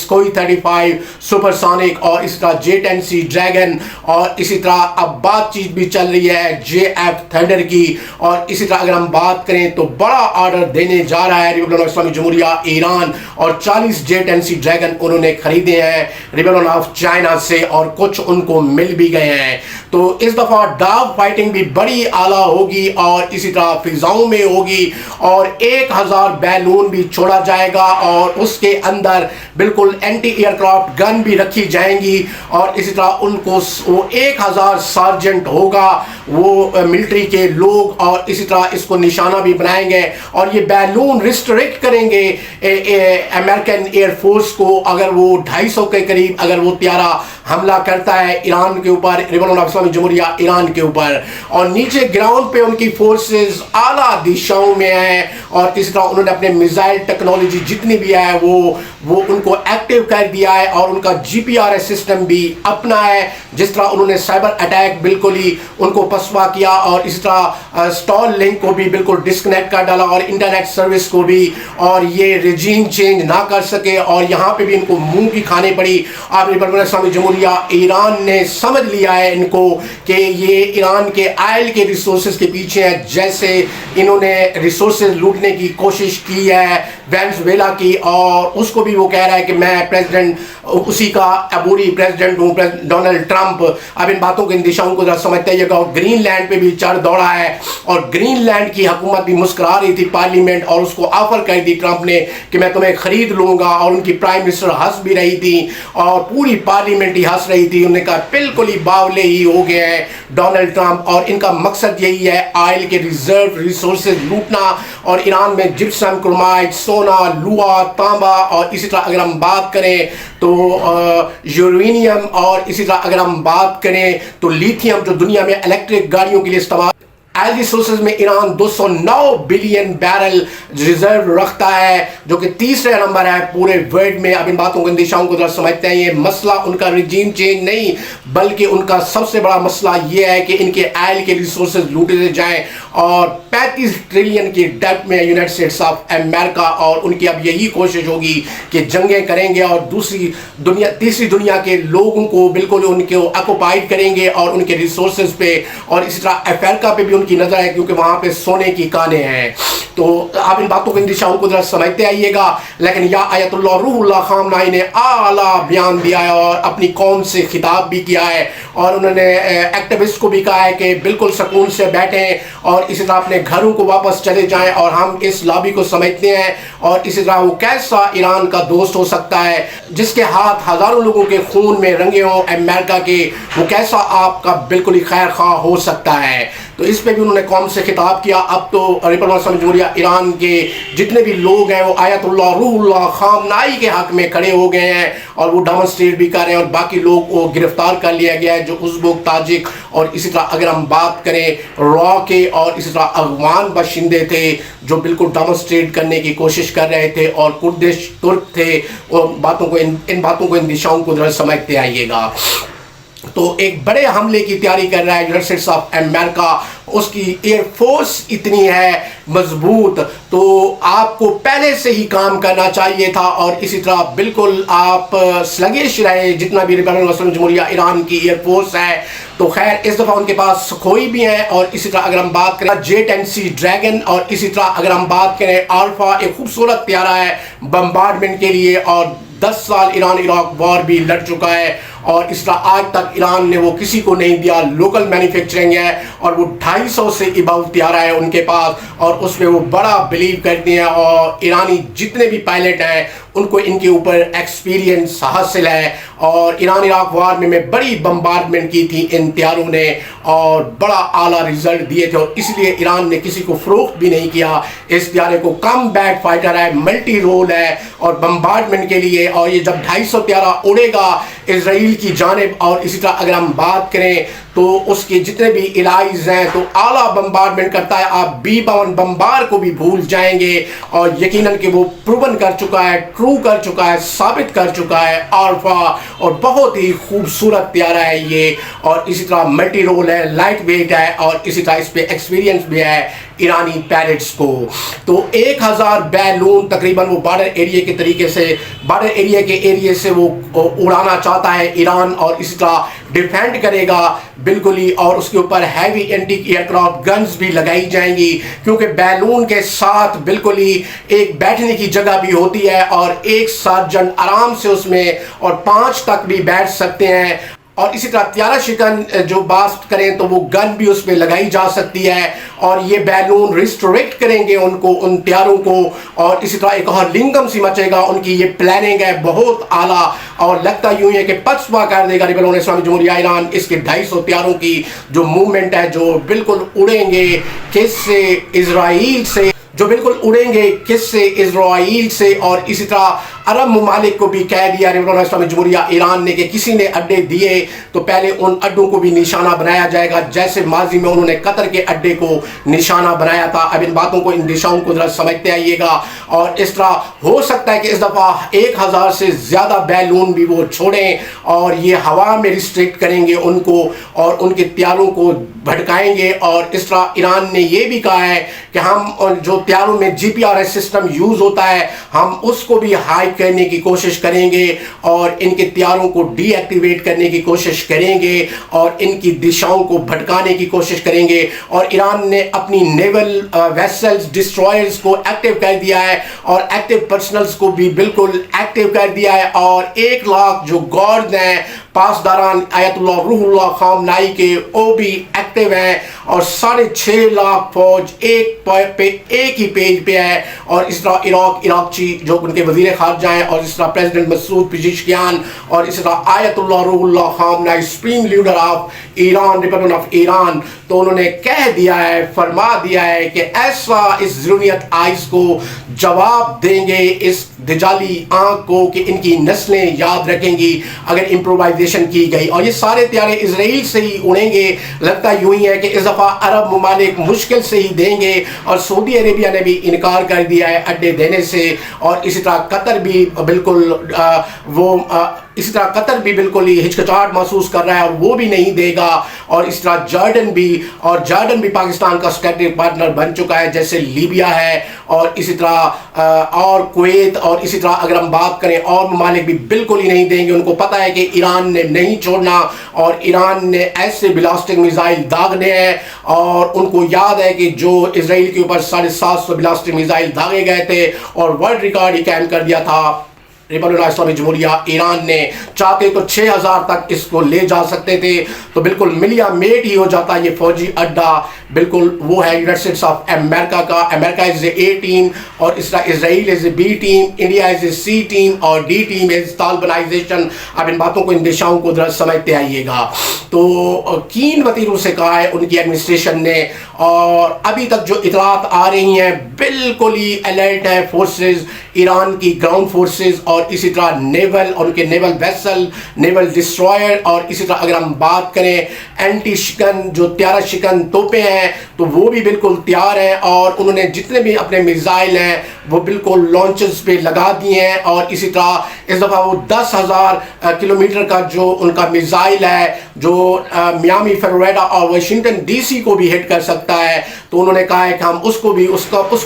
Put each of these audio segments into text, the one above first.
Sukhoi 35 supersonic और इसी तरह J-10C ड्रैगन और इसी तरह अब बातचीत भी चल रही है JF थंडर की। और इसी तरह अगर हम बात करें तो बड़ा ऑर्डर देने जा रहा है रिपब्लिक ऑफ इस्लामिक जमहूरिया ईरान और 40 J-10C ड्रैगन उन्होंने खरीदे हैं रिपब्लिक ऑफ चाइना से और कुछ उनको मिल भी गए हैं। तो इस दफा डॉग फाइटिंग भी बड़ी आला होगी और इसी तरह फिजाओं में होगी और 1000 बैलून भी छोड़ा जाएगा और उसके अंदर बिल्कुल एंटी एयरक्राफ्ट गन भी रखी जाएंगी और इसी तरह उनको वो 1000 सार्जेंट होगा वो मिलिट्री के लोग और इसी तरह इसको निशाना भी बनाएंगे और ये बैलून रिस्ट्रिक्ट करेंगे अमेरिकन एयरफोर्स को अगर वो 250 के करीब अगर वो त्यारा हमला करता है ईरान के ऊपर रिपब्लिक ऑफ इस्लामिक जमहूरिया ईरान के ऊपर। और नीचे ग्राउंड पे उनकी फोर्सेस आला दिशाओं में है और इस तरह उन्होंने अपने मिसाइल टेक्नोलॉजी जितनी भी है वो उनको एक्टिव कर दिया है और उनका GPRS सिस्टम भी अपना है। जिस तरह उन्होंने साइबर अटैक बिल्कुल ही उनको पसवा किया और इस तरह स्टॉल लिंक को भी बिल्कुल डिस्कनेक्ट कर डाला और इंटरनेट सर्विस को भी और ये रिजीम चेंज ना कर सके और यहाँ पे भी इनको मुंह की खाने पड़ी। आप रिपब्लिक ऑफ इस्लामिक जमहूरिया ईरान ने समझ लिया है इनको कि ये ईरान के ऑयल के रिसोर्सेज के पीछे है। जैसे इन्होंने रिसोर्सेज लूटने की कोशिश की है वेनेजुएला की और उसको भी वो कह रहा है कि मैं प्रेसिडेंट उसी का अबूरी प्रेसिडेंट हूँ डोनाल्ड ट्रंप। अब इन बातों के इन दिशाओं को जरा समझते हैं। ग्रीनलैंड पे भी चढ़ दौड़ा है और ग्रीनलैंड की हुकूमत भी मुस्कुरा रही थी पार्लियामेंट और उसको ऑफर कर दी ट्रंप ने कि मैं तुम्हें खरीद लूंगा और उनकी प्राइम मिनिस्टर हंस भी रही थी और पूरी पार्लियामेंट ही हंस रही थी। उन्होंने कहा बिल्कुल ही बावले ही हो गए हैं डोनाल्ड ट्रंप और इनका मकसद यही है ऑयल के रिजर्व रिसोर्सेज लूटना और ईरान में जिप्सम क्रोमाइट सोना लुआ तांबा और इसी तरह अगर हम बात करें तो यूरेनियम और इसी तरह अगर हम बात करें तो लिथियम जो दुनिया में इलेक्ट्रिक गाड़ियों के लिए इस्तेमाल ऑयल रिसोर्सेज में ईरान 209 बिलियन बैरल रिजर्व रखता है जो कि तीसरे नंबर है पूरे वर्ल्ड में। अब इन बातों को इन दिशाओं को जरा समझते हैं। ये मसला उनका रिजीम चेंज नहीं बल्कि उनका सबसे बड़ा मसला ये है कि इनके ऑयल के रिसोर्सेज लूटे जाएं और 35 ट्रिलियन की डेट में यूनाइटेड स्टेट्स ऑफ अमेरिका और उनकी अब यही कोशिश होगी कि जंगें करेंगे और तीसरी दुनिया के लोगों को बिल्कुल उनके ऑक्युपाइड करेंगे और उनके रिसोर्सेज पे और इसी तरह अफ्रीका पे भी की नजर है क्योंकि वहां पे सोने की कानें हैं। तो आप इन बातों को इन दिशाओं को जरा समझते आइएगा। लेकिन या आयतुल्लाह रूहुल्लाह खामनाई ने आला बयान दिया है और अपनी कौम से खिताब भी किया है और उन्होंने एक्टिविस्ट को भी कहा है कि बिल्कुल सुकून से बैठें और इसी तरह अपने घरों को वापस चले जाएं और हम इस लॉबी को समझते हैं और इसी तरह वो कैसा ईरान का दोस्त हो सकता है जिसके हाथ हजारों लोगों के खून में रंगे हों अमेरिका के, वो कैसा आपका बिल्कुल ही खैर खा हो सकता है। तो इस पे भी उन्होंने कौम से खिताब किया। अब तो रिपब्लिक ऑफ जमहूरिया ईरान के जितने भी लोग हैं वो आयतुल्लाह रूहुल्लाह खामनाई के हक में खड़े हो गए हैं और वो डेमोन्स्ट्रेट भी कर रहे हैं और बाकी लोग को गिरफ्तार कर लिया गया है जो उज़्बेक ताजिक और इसी तरह अगर हम बात करें रॉ के और इसी तरह अफगान बाशिंदे थे जो बिल्कुल डेमोन्स्ट्रेट करने की कोशिश कर रहे थे और कुर्दिश तुर्क थे। और इन बातों को इन दिशाओं को जरा समझते आइएगा। तो एक बड़े हमले की तैयारी कर रहा है यूनाइटेड स्टेट्स ऑफ अमेरिका। उसकी एयरफोर्स इतनी है मजबूत तो आपको पहले से ही काम करना चाहिए था और इसी तरह बिल्कुल आप स्लगिश रहे जितना भी रिपब्लिक ऑफ जमहूरिया ईरान की एयरफोर्स है। तो खैर इस दफ़ा उनके पास सुखोई भी हैं और इसी तरह अगर हम बात करें J-10C ड्रैगन और इसी तरह अगर हम बात करें अल्फा एक खूबसूरत त्यारा है बम्बार्डमेंट के लिए और 10 साल ईरान इराक वॉर भी लड़ चुका है और इस तरह आज तक ईरान ने वो किसी को नहीं दिया। लोकल मैन्युफैक्चरिंग है और वो 250 से इबाउ त्यारा है उनके पास और उसमें वो बड़ा बिलीव करते हैं और ईरानी जितने भी पायलट हैं उनको इनके ऊपर एक्सपीरियंस हासिल है। और ईरान इराक वार में बड़ी बम्बार्डमेंट की थी इन त्यारों ने और बड़ा आला रिजल्ट दिए थे और इसलिए ईरान ने किसी को फरोख्त भी नहीं किया इस त्यारे को। कम बैट फाइटर है, मल्टी रोल है और बम्बार्डमेंट के लिए। और ये जब 250 त्यारा उड़ेगा इसराइल की जानिब और इसी तरह अगर हम बात करें तो उसके जितने भी इलाइज हैं तो आला बम्बार्डमेंट करता है। आप B-52 बम्बार को भी भूल जाएंगे और यकीनन कि वो प्रूवन कर चुका है, ट्रू कर चुका है, साबित कर चुका है अल्फा और बहुत ही खूबसूरत त्यारा है ये। और इसी तरह मल्टी रोल है, लाइट वेट है और इसी तरह इस पे एक्सपीरियंस भी है ईरानी पैलेट्स को। तो 1000 बैलून तकरीबन वो बॉर्डर एरिया के तरीके से, बॉर्डर एरिया के एरिया से वो उड़ाना चाहता है ईरान, और इसी तरह डिफेंड करेगा बिल्कुल ही। और उसके ऊपर हैवी एंटी एयरक्राफ्ट गन्स भी लगाई जाएंगी, क्योंकि बैलून के साथ बिल्कुल ही एक बैठने की जगह भी होती है, और एक सर्जन आराम से उसमें और 5 तक भी बैठ सकते हैं। और इसी तरह त्यारा शिकन जो बास्ट करें तो वो गन भी उसमें लगाई जा सकती है, और ये बैलून रिस्ट्रिक्ट करेंगे उनको, उन त्यारों को। और इसी तरह एक और लिंगम सी मचेगा, उनकी ये प्लानिंग है बहुत आला, और लगता यूं है कि पछवा कर देगा रिबलों इस्लामी जमहूरिया ईरान इसके 250 त्यारों की जो मूवमेंट है, जो बिल्कुल उड़ेंगे किससे, इजराइल से, जो बिल्कुल उड़ेंगे किससे, इजराइल से। और इसी तरह अरब ममालिक को भी कह दिया रिबलों इस्लामी जमहूरिया ईरान ने कि किसी ने अड्डे दिए तो पहले उन अड्डों को भी निशाना बनाया जाएगा, जैसे माजी में उन्होंने कतर के अड्डे को निशाना बनाया था। अब इन बातों को, इन दिशाओं को जरा समझते आइएगा। और इस तरह हो सकता है कि इस दफ़ा 1000 से ज़्यादा बैलून भी वो छोड़ें, और ये हवा में रिस्ट्रिक्ट करेंगे उनको, और उनके त्यारों को भटकाएंगे। और इस तरह ईरान ने ये भी कहा है कि हम जो त्यारों में GPRS सिस्टम यूज़ होता है, हम उसको भी हाई करने की कोशिश करेंगे, और इनके त्यारों को डीएक्टिवेट करने की कोशिश करेंगे, और इनकी दिशाओं को भटकाने की कोशिश करेंगे। और ईरान ने अपनी नेवल वेसल्स, डिस्ट्रॉयर्स को एक्टिव कर दिया है, और एक्टिव पर्सनल्स को भी बिल्कुल एक्टिव कर दिया है। और 1 लाख जो गार्ड हैं पासदारान आयतुल्लाह रूहुल्लाह खामनाई के, वो भी एक्टिव हैं, और 6.5 लाख फौज एक ही पेज पे है। और इस तरह इराक़ची जो उनके वज़ीर ख़ारजा हैं, और इस तरह प्रेसिडेंट मसूद पेज़ेश्कियान, और इस तरह Ayatollah Ruhollah Khamenei supreme leader of Iran, republic of Iran, तो उन्होंने कह दिया है, फरमा दिया है कि ऐसा इस ज़ुल्मियत आइज़ को जवाब देंगे, इस दिजाली आंख को, कि इनकी नस्लें याद रखेंगी अगर इम्प्रोवाइजेशन की गई। और ये सारे त्यारे इजराइल से ही उड़ेंगे। लगता यूं ही है कि इस दफ़ा अरब ममालिक मुश्किल से ही देंगे, और सऊदी अरेबिया ने भी इनकार कर दिया है अड्डे देने से। और इसी तरह कतर भी बिल्कुल इसी तरह कतर भी बिल्कुल ही हिचकिचाहट महसूस कर रहा है, और वो भी नहीं देगा। और इस तरह जॉर्डन भी पाकिस्तान का स्ट्रेटेजिक पार्टनर बन चुका है, जैसे लीबिया है, और इसी तरह और कुवैत, और इसी तरह अगर हम बात करें और ममालिक भी बिल्कुल ही नहीं देंगे। उनको पता है कि ईरान ने नहीं छोड़ना, और ईरान ने ऐसे ब्लास्टिक मिसाइल दागने हैं, और उनको याद है कि जो इसराइल के ऊपर 750 ब्लास्टिक मिसाइल दागे गए थे, और वर्ल्ड रिकॉर्ड ही कायम कर दिया था रिपब्लिक इस्लामी जमहूरिया ईरान ने। चाहते तो 6000 तक इसको ले जा सकते थे, तो बिल्कुल मिलिया मेट ही हो जाता ये फौजी अड्डा। बिल्कुल वो है यूनाइटेड स्टेट्स ऑफ अमेरिका का। अमेरिका इज ए टीम, और इसराइल इज ए बी टीम, इंडिया इज ए सी टीम, और डी टीम इज तालिबानाइजेशन। अब इन बातों को, इन दिशाओं को जरा समझते आइएगा। तो कीन वतीरों से कहा है उनकी एडमिनिस्ट्रेशन ने, और अभी तक जो इतलात आ रही हैं बिल्कुल ही अलर्ट है फोर्सेस, ईरान की ग्राउंड फोर्सेस, और इसी तरह नेवल और उनके नेवल वेसल, नेवल डिस्ट्रॉयर। और इसी तरह अगर हम बात करें एंटी शिकन, जो त्यारा शिकन तोपें हैं, तो वो भी बिल्कुल तैयार हैं, और उन्होंने जितने भी अपने मिसाइल हैं वो बिल्कुल लॉन्चेस पे लगा दिए हैं। और इसी तरह इस दफ़ा वो 10,000 किलोमीटर का जो उनका मिसाइल है, जो मियामी, फ्लोरिडा और वाशिंगटन DC को भी हिट कर सकता है, तो उन्होंने कहा है कि हम उसको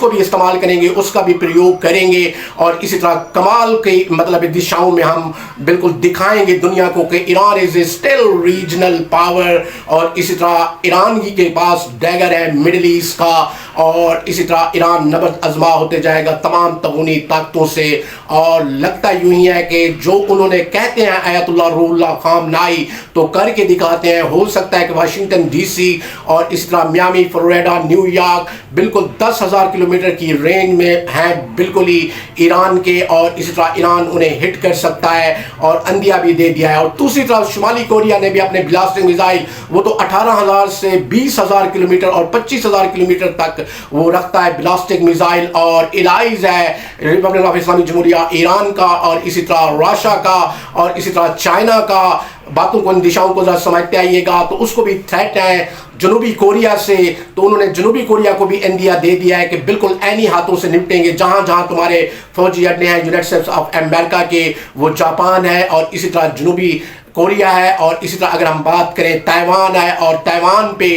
भी इस्तेमाल करेंगे, उसका भी प्रयोग करेंगे। और इसी तरह कमाल की मतलब दिशाओं में हम बिल्कुल दिखाएंगे दुनिया को कि Iran is a still regional power. और इसी तरह ईरान ही के पास डैगर है मिडिल ईस्ट का, और इसी तरह ईरान नबर्द आजमा होते जाएगा तमाम तगूनी ताकतों से। और लगता यूं ही है कि जो उन्होंने कहते हैं आयतुल्लाह रूहुल्लाह खामनाई, तो करके दिखाते हैं। हो सकता है कि वाशिंगटन DC और इस तरह मियामी, फ्लोरिडा, न्यूयॉर्क बिल्कुल 10,000 किलोमीटर की रेंज में हैं बिल्कुल ही ईरान के, और इसी तरह ईरान उन्हें हिट कर सकता है, और अंदिया भी दे दिया है। और दूसरी तरफ शुमाली कोरिया ने भी अपने ब्लास्टिंग मिसाइल, वो तो 18,000 से 20,000 किलोमीटर और 25,000 किलोमीटर तक वो रखता है ब्लास्टिक मिसाइल। और एलाइज है रिपब्लिक ऑफ इस्लामी जमहूरिया ईरान का, और इसी तरह रशिया का, और इसी तरह चाइना का। बातों को, इन दिशाओं को जरा समझते आइएगा। तो उसको भी थ्रेट है जनूबी कोरिया से, तो उन्होंने जनूबी कोरिया को भी इंडिया दे दिया है कि बिल्कुल ऐनी हाथों से निपटेंगे। जहां जहां तुम्हारे फौजी अड्डे हैं यूनाइटेड स्टेट्स ऑफ अमेरिका के, वो जापान है, और इसी तरह जनूबी कोरिया है, और इसी तरह अगर हम बात करें ताइवान है, और ताइवान पे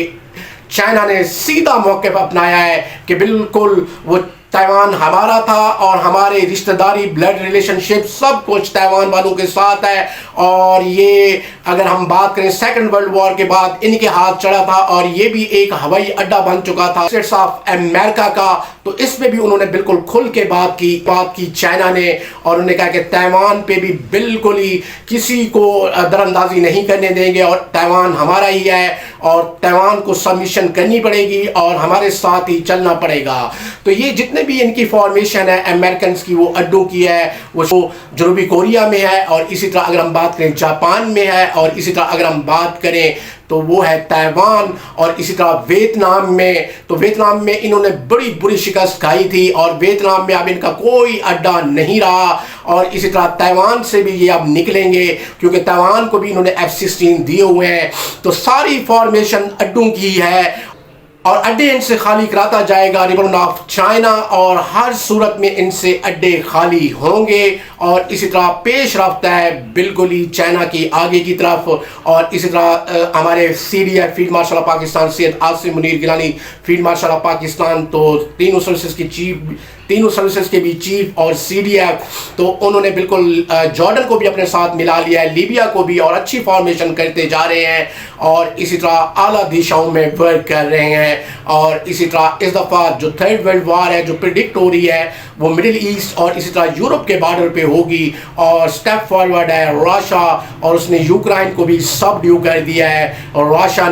चाइना ने सीधा मौक़िफ़ अपनाया है कि बिल्कुल वो ताइवान हमारा था और हमारे रिश्तेदारी ब्लड रिलेशनशिप सब कुछ ताइवान वालों के साथ है। और ये अगर हम बात करें सेकंड वर्ल्ड वॉर के बाद इनके हाथ चढ़ा था और ये भी एक हवाई अड्डा बन चुका था स्टेट्स ऑफ अमेरिका का, तो इसमें भी उन्होंने बिल्कुल खुल के बात की चाइना ने, और उन्होंने कहा कि ताइवान पे भी बिल्कुल ही किसी को दरअंदाजी नहीं करने देंगे और ताइवान हमारा ही है और ताइवान को सबमिशन करनी पड़ेगी और हमारे साथ ही चलना पड़ेगा। तो ये जितने भी इनकी फॉर्मेशन है अमेरिकन की वो अड्डों की है, वो जनूबी कोरिया में है और इसी तरह अगर हम बात करें जापान में है और इसी तरह अगर हम बात करें तो वो है ताइवान और इसी तरह वियतनाम में। तो वियतनाम में इन्होंने बड़ी बुरी शिकस्त खाई थी और वियतनाम में अब इनका कोई अड्डा नहीं रहा और इसी तरह ताइवान से भी ये अब निकलेंगे क्योंकि ताइवान को भी इन्होंने F-16 दिए हुए हैं। तो सारी फॉर्मेशन अड्डों की है और अड्डे इनसे खाली कराता जाएगा रिपब्लिक ऑफ चाइना और हर सूरत में इनसे अड्डे खाली होंगे और इसी तरह पेश रफ्ता है बिल्कुल ही चाइना की आगे की तरफ। और इसी तरह हमारे CDF field marshal of Pakistan Syed Asim Munir Gilani field marshal of Pakistan, तो तीनों सर्विसेज के भी चीफ और CDF, तो उन्होंने बिल्कुल जॉर्डन को भी अपने साथ मिला लिया है, लीबिया को भी, और अच्छी फॉर्मेशन करते जा रहे हैं और इसी तरह आला दिशाओं में वर्क कर रहे हैं। और इसी तरह इस दफ़ा जो थर्ड वर्ल्ड वॉर है जो प्रिडिक्ट हो रही है वो मिडिल ईस्ट और इसी तरह यूरोप के बॉर्डर पे होगी और स्टेप फॉरवर्ड है रशिया, और उसने यूक्रेन को भी सबड्यू कर दिया है रशिया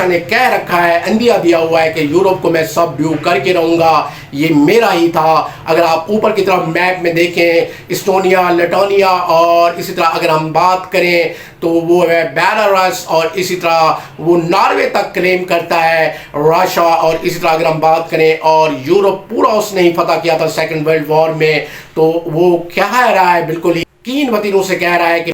ने कह रखा है, अंदिया दिया हुआ है कि यूरोप को मैं सबड्यू करके रहूँगा, ये मेरा ही था। अगर आप ऊपर की तरफ मैप में देखें इस्टोनिया, लेटोनिया और इसी तरह अगर हम बात करें तो वो है बेलारूस और इसी तरह वो नॉर्वे तक क्लेम करता है रशिया। और इसी तरह अगर हम बात करें और यूरोप पूरा उसने ही फतह किया था सेकंड वर्ल्ड वॉर में, तो वो कह रहा है बिल्कुल ही कीन वतीरों से कह रहा है कि